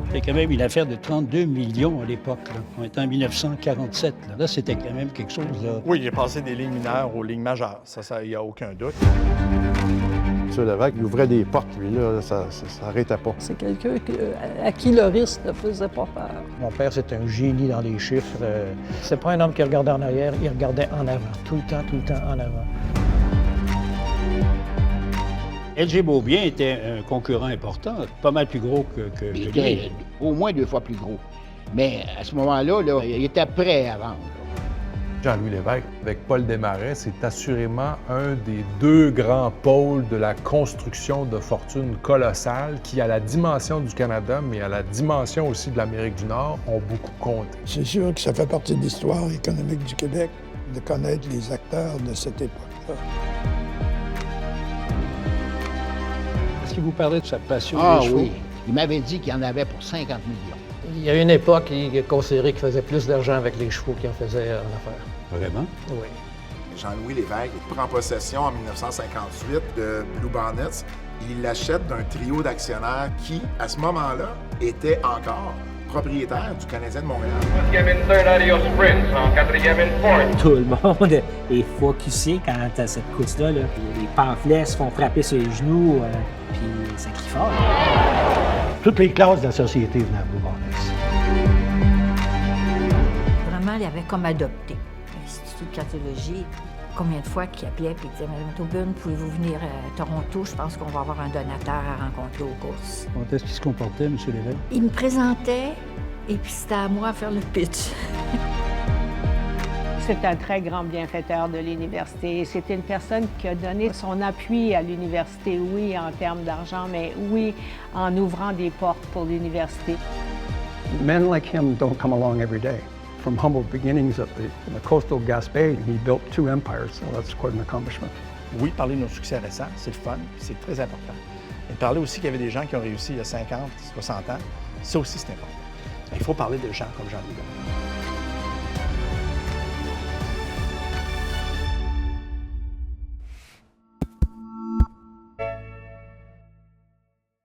C'était quand même une affaire de 32 millions à l'époque. Là. On était en 1947. Là, c'était quand même quelque chose. Là. Oui, il est passé des lignes mineures aux lignes majeures. Ça, il n'y a aucun doute. M. Lévesque, il ouvrait des portes, lui, là, ça n'arrêtait pas. C'est quelqu'un à qui le risque ne faisait pas peur. Mon père, c'était un génie dans les chiffres. C'est pas un homme qui regardait en arrière, il regardait en avant. Tout le temps en avant. L.G. Beaubien était un concurrent important, pas mal plus gros que Il lui. était au moins 2 fois plus gros. Mais à ce moment-là, il était prêt à vendre. Jean-Louis Lévesque, avec Paul Desmarais, c'est assurément un des 2 grands pôles de la construction de fortune colossale qui, à la dimension du Canada, mais à la dimension aussi de l'Amérique du Nord, ont beaucoup compté. C'est sûr que ça fait partie de l'histoire économique du Québec de connaître les acteurs de cette époque-là. Est-ce qu'il vous parlait de sa passion des chevaux? Oui. Il m'avait dit qu'il y en avait pour 50 millions. Il y a une époque, il est considéré qu'il faisait plus d'argent avec les chevaux qu'il en faisait en affaires. Vraiment? Oui. Jean-Louis Lévesque prend possession en 1958 de Blue Bonnets. Il l'achète d'un trio d'actionnaires qui, à ce moment-là, était encore propriétaire du Canadien de Montréal. Tout le monde est focusé quand t'as cette course-là. Là. Les pamphlets se font frapper sur les genoux, puis ça crie fort. Toutes les classes de la société venaient à Blue Bonnets. Vraiment, il avait comme adopté l'Institut de cardiologie. Combien de fois qu'il appelait et il disait « Madame Taubin, pouvez-vous venir à Toronto? Je pense qu'on va avoir un donateur à rencontrer aux courses. » Comment est-ce qu'il se comportait, M. Lévesque? Il me présentait et puis c'était à moi de faire le pitch. C'est un très grand bienfaiteur de l'université. C'est une personne qui a donné son appui à l'université, oui, en termes d'argent, mais oui, en ouvrant des portes pour l'université. Men like him don't come along every day. From humble beginnings in the coastal Gaspé, he built 2 empires, so that's quite an accomplishment. Oui, parler de nos succès récents, c'est le fun, c'est très important. Mais parler aussi qu'il y avait des gens qui ont réussi il y a 50, 60 ans, ça aussi c'est important. Il faut parler de gens comme Jean-Louis Lévesque.